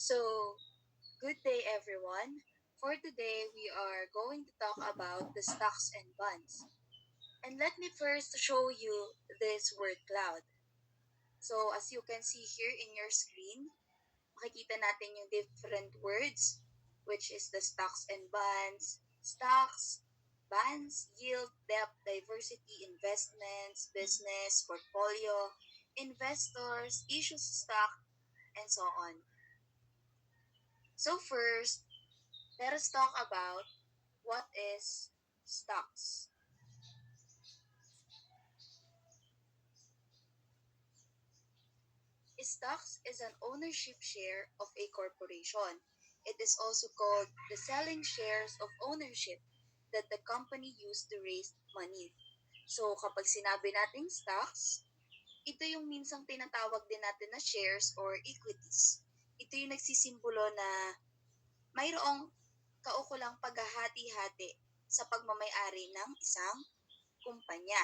So, good day everyone. For today, we are going to talk about the stocks and bonds. And let me first show you this word cloud. So, as you can see here in your screen, makikita natin yung different words, which is the stocks and bonds, stocks, bonds, yield, debt, diversity, investments, business, portfolio, investors, issues stock, and so on. So first, let us talk about what is stocks. Stocks is an ownership share of a corporation. It is also called the selling shares of ownership that the company used to raise money. So kapag sinabi nating stocks, ito yung minsang tinatawag din natin na shares or equities. Ito yung nagsisimbolo na mayroong kaukulang paghahati-hati sa pagmamayari ng isang kumpanya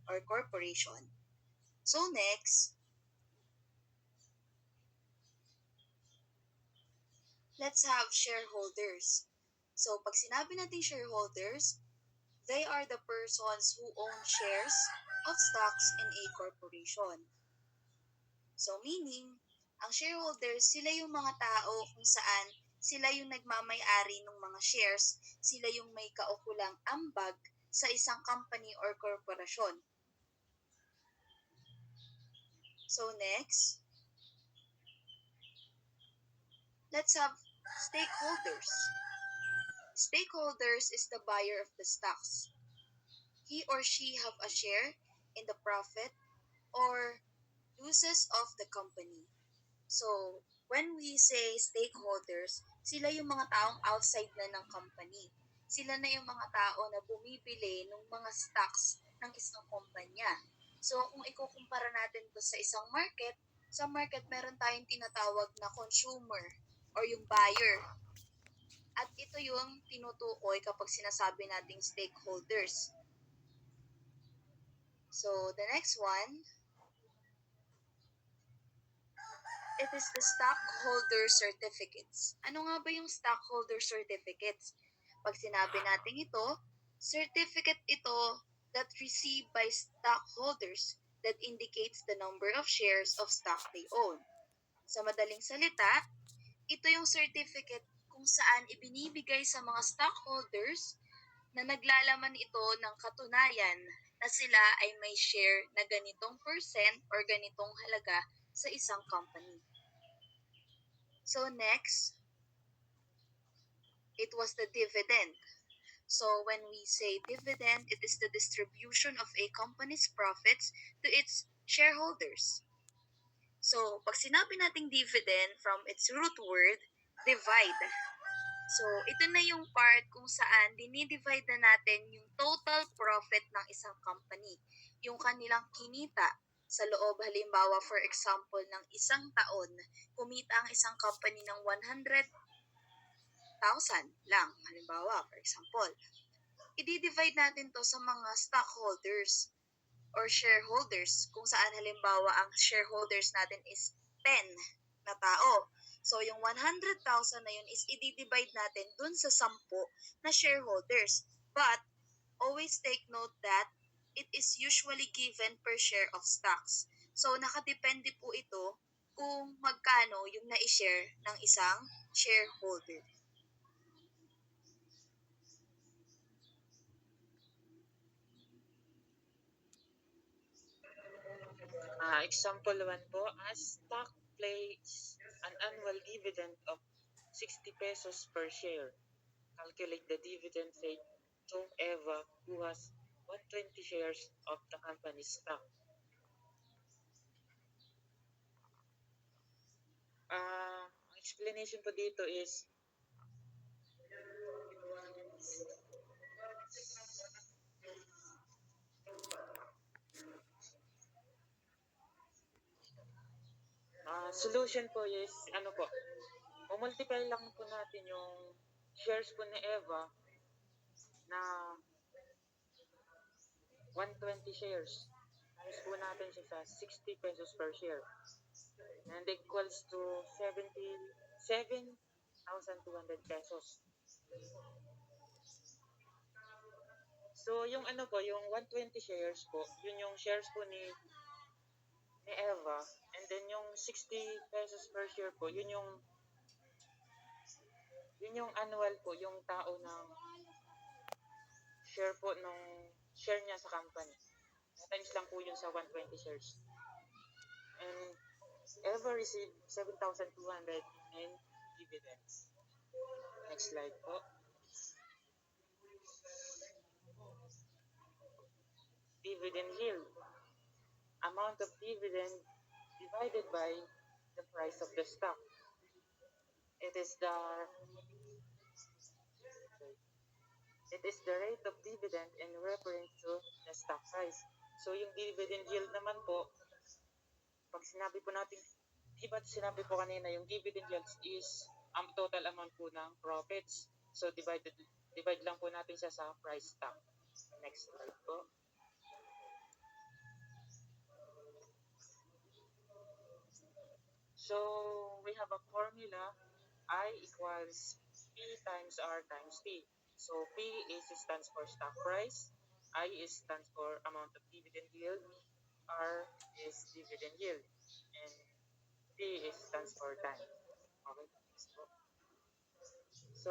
or corporation. So next, let's have shareholders. So pag sinabi natin shareholders, they are the persons who own shares of stocks in a corporation. So meaning, ang shareholders, sila yung mga tao kung saan sila yung nagmamay-ari ng mga shares, sila yung may kaukulang ambag sa isang company or korporasyon. So next, let's have stakeholders. Stakeholders is the buyer of the stocks. He or she have a share in the profit or losses of the company. So, when we say stakeholders, sila yung mga taong outside na ng company. Sila na yung mga tao na bumibili ng mga stocks ng isang kumpanya. So, kung ikukumpara natin to sa isang market, sa market meron tayong tinatawag na consumer or yung buyer. At ito yung tinutukoy kapag sinasabi nating stakeholders. So, the next one, it is the stockholder certificates. Ano nga ba yung stockholder certificates? Pag sinabi natin ito, certificate ito that received by stockholders that indicates the number of shares of stock they own. Sa madaling salita, ito yung certificate kung saan ibinibigay sa mga stockholders na naglalaman ito ng katunayan na sila ay may share na ganitong percent or ganitong halaga sa isang company. So next, it was the dividend. So when we say dividend, it is the distribution of a company's profits to its shareholders. So pag sinabi nating dividend from its root word, divide. So ito na yung part kung saan dinidivide na natin yung total profit ng isang company. Yung kanilang kinita sa loob, halimbawa for example ng isang taon, kumita ang isang company ng 100,000 lang, halimbawa, for example. I-divide natin to sa mga stockholders or shareholders kung saan halimbawa ang shareholders natin is 10 na tao. So, yung 100,000 na yun is i-divide natin dun sa 10 na shareholders. But, always take note that it is usually given per share of stocks. So, nakadepende po ito kung magkano yung na-share ng isang shareholder. Example 1 po, a stock pays an annual dividend of 60 pesos per share. Calculate the dividend paid to Eva who has 120 shares of the company's stock. Ang explanation po dito is solution po is multiply lang po natin yung shares po ni Eva na 120 shares. Times po natin siya sa 60 pesos per share. and equals to 77,200 pesos. So, yung ano po, yung 120 shares po, yun yung shares po ni Eva. And then yung 60 pesos per share po, yun yung annual po, yung tao ng share po nung share niya sa company. Times lang po yun sa 120 shares. And Eva received 7,200 in dividends. Next slide po. Dividend yield. Amount of dividend divided by the price of the stock. It is the It is the rate of dividend in reference to the stock price. So yung dividend yield naman po, pag sinabi po natin, di ba sinabi po kanina, yung dividend yield is total amount po ng profits. So divide lang po natin siya sa price stock. Next slide po. So we have a formula, I equals P times R times T. So P stands for stock price, I stands for amount of dividend yield, R is dividend yield, and T stands for time. Okay. So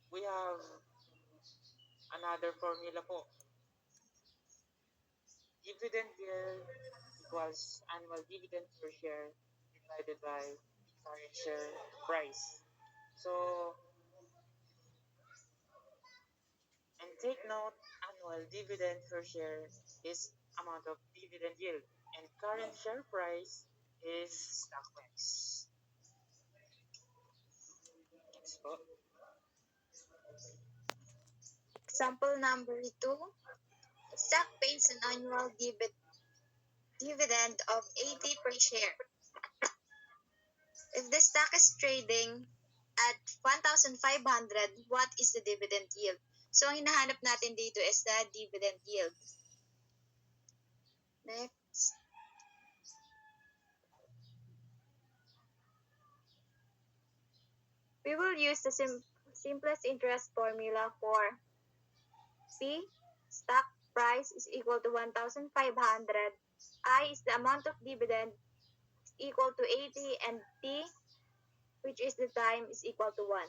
we have another formula po. Dividend yield equals annual dividend per share divided by current share price. So, and take note, annual dividend per share is amount of dividend yield, and current share price is stock price. Next po. Example number 2. Stock pays an annual dividend of 80 per share. If the stock is trading at 1,500, what is the dividend yield? So, ang hinahanap natin dito is the dividend yield. Next. We will use the simplest interest formula for P, stock price is equal to 1,500. I is the amount of dividend is equal to 80, and T, which is the time, is equal to 1.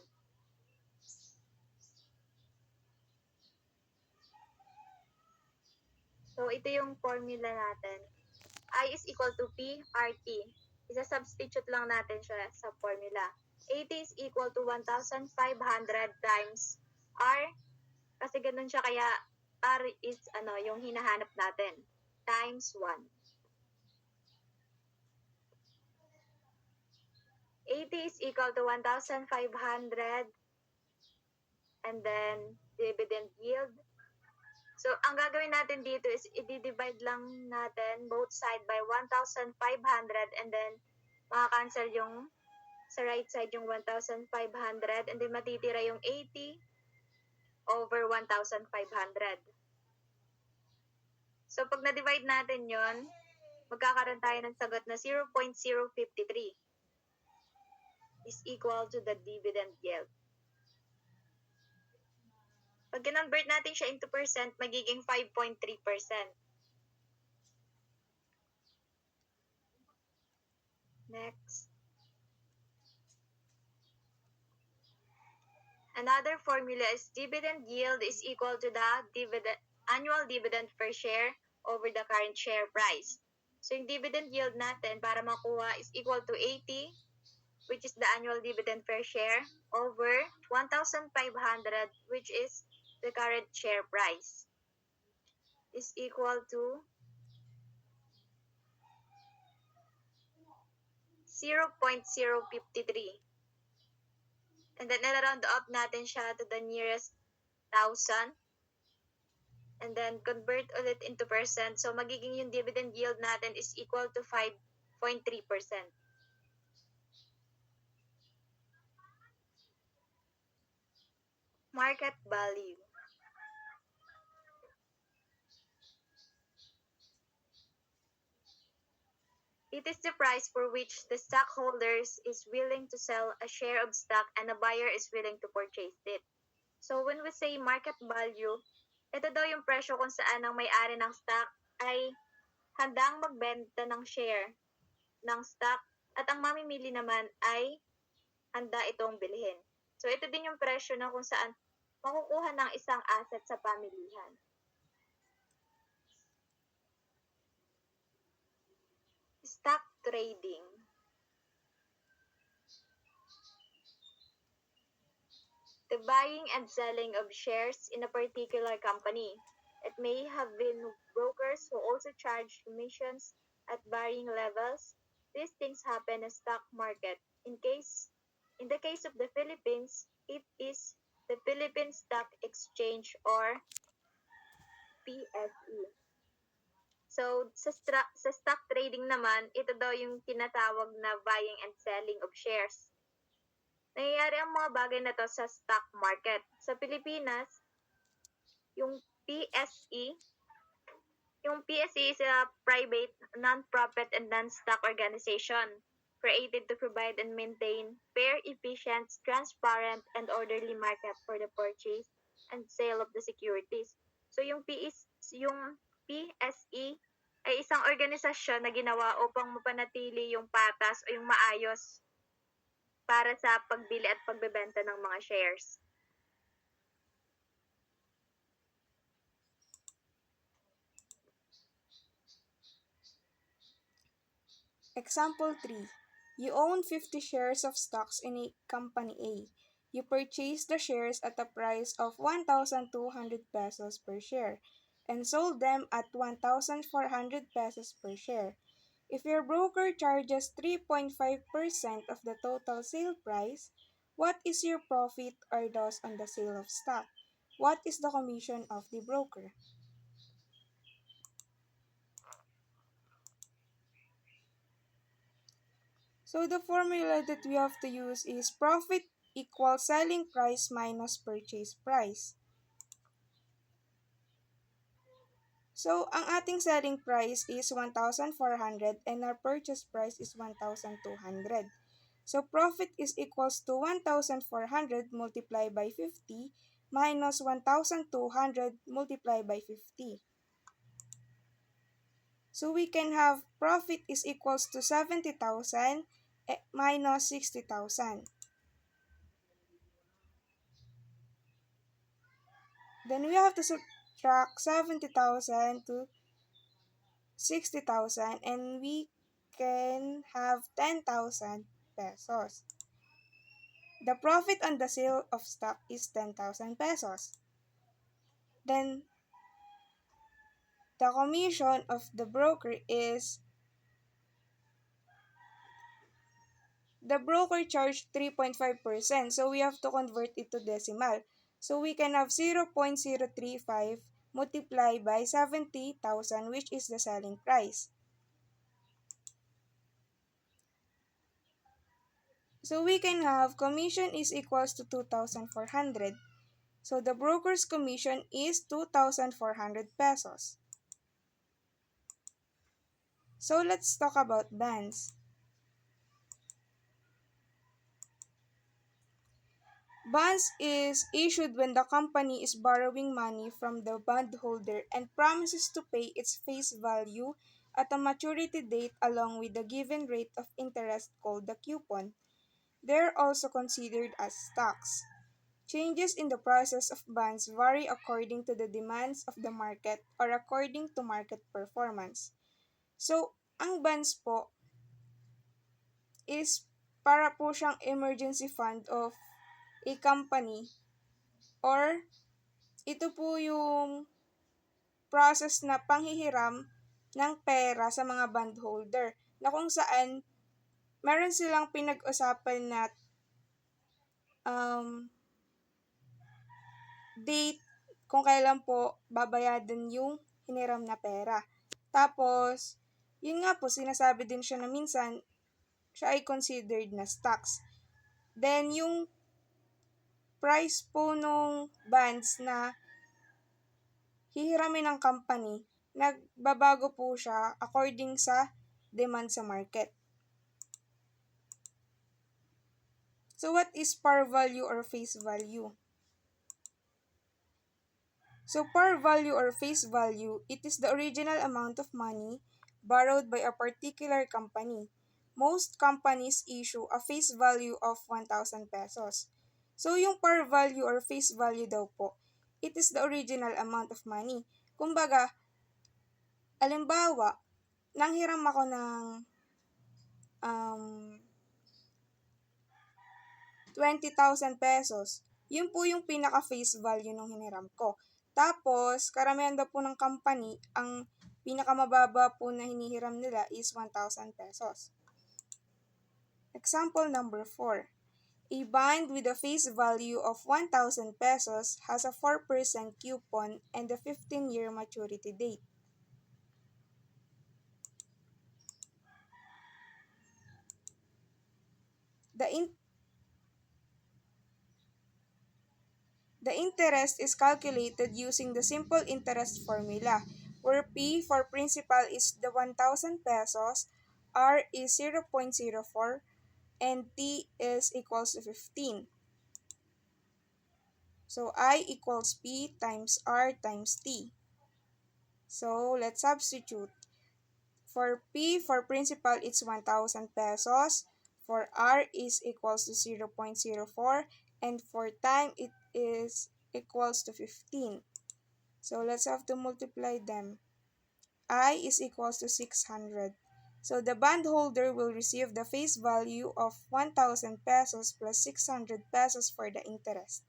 So, ito yung formula natin. I is equal to P, RT. Isa-substitute lang natin siya sa formula. 80 is equal to 1,500 times R. Kasi ganun siya, kaya R is yung hinahanap natin. Times 1. 80 is equal to 1,500. And then, dividend yield. So, ang gagawin natin dito is i-divide lang natin both side by 1,500 and then maka-cancel yung sa right side yung 1,500 and then matitira yung 80 over 1,500. So, pag na-divide natin yon, magkakaroon tayo ng sagot na 0.053 is equal to the dividend yield. Pag kinonvert natin siya into percent, magiging 5.3%. Next. Another formula is dividend yield is equal to the annual dividend per share over the current share price. So, yung dividend yield natin para makuha is equal to 80, which is the annual dividend per share, over 1,500, which is the current share price, is equal to 0.053. And then, round up natin siya to the nearest 1,000. And then, convert ulit into percent. So, magiging yung dividend yield natin is equal to 5.3%. Market value. It is the price for which the stockholders is willing to sell a share of stock and a buyer is willing to purchase it. So when we say market value, ito daw yung presyo kung saan ang may-ari ng stock ay handang magbenta ng share ng stock at ang mamimili naman ay handa itong bilhin. So ito din yung presyo na kung saan makukuha ng isang asset sa pamilihan. Stock trading. The buying and selling of shares in a particular company. It may have been brokers who also charge commissions at varying levels. These things happen in stock market. In the case of the Philippines, it is the Philippine Stock Exchange or PSE. So, sa stock trading naman, ito daw yung tinatawag na buying and selling of shares. Nangyayari ang mga bagay na to sa stock market. Sa Pilipinas, yung PSE, yung PSE is a private, non-profit, and non-stock organization created to provide and maintain fair, efficient, transparent, and orderly market for the purchase and sale of the securities. So yung PSE ay isang organisasyon na ginawa upang mapanatili yung patas o yung maayos para sa pagbili at pagbebenta ng mga shares. Example 3. You own 50 shares of stocks in a company A. You purchased the shares at a price of 1,200 pesos per share and sold them at 1,400 pesos per share. If your broker charges 3.5% of the total sale price, what is your profit or loss on the sale of stock? What is the commission of the broker? So the formula that we have to use is profit equals selling price minus purchase price. So ang ating selling price is 1,400 and our purchase price is 1,200. So profit is equals to 1,400 multiplied by 50 minus 1,200 multiplied by 50. So we can have profit is equals to 70,000 minus 60,000. Then we have to subtract 70,000 to 60,000 and we can have 10,000 pesos. The profit on the sale of stock is 10,000 pesos. Then the commission of the broker is the broker charged 3.5%, so we have to convert it to decimal. So we can have 0.035 multiplied by 70,000, which is the selling price. So we can have commission is equals to 2,400. So the broker's commission is 2,400 pesos. So let's talk about bonds. Bonds is issued when the company is borrowing money from the bondholder and promises to pay its face value at a maturity date along with the given rate of interest called the coupon. They are also considered as stocks. Changes in the prices of bonds vary according to the demands of the market or according to market performance. So, ang bonds po is para po siyang emergency fund of a company or ito po yung process na panghihiram ng pera sa mga bondholder na kung saan meron silang pinag-usapan na date kung kailan po babayadan yung hiniram na pera. Tapos, yun nga po, sinasabi din siya na minsan, siya ay considered na stocks. Then, yung price po nung bonds na hihiramin ng company, nagbabago po siya according sa demand sa market. So what is par value or face value? So par value or face value, it is the original amount of money borrowed by a particular company. Most companies issue a face value of 1,000 pesos. So yung par value or face value daw po, it is the original amount of money. Kumbaga, alimbawa, nanghiram ako ng um, 20,000 pesos. Yun po yung pinaka-face value ng hiniram ko. Tapos, karamihan daw po ng company, ang pinakamababa po na hinihiram nila is 1,000 pesos. Example number 4. A bond with a face value of 1,000 pesos has a 4% coupon and a 15-year maturity date. The interest is calculated using the simple interest formula, where P for principal is the 1,000 pesos, R is 0.04, and T is equals to 15. So I equals P times R times T. So let's substitute. For P for principal, it's 1,000 pesos. For R is equals to 0.04. And for time, it is equals to 15. So let's have to multiply them. I is equals to 600. So the bondholder will receive the face value of 1,000 pesos plus 600 pesos for the interest.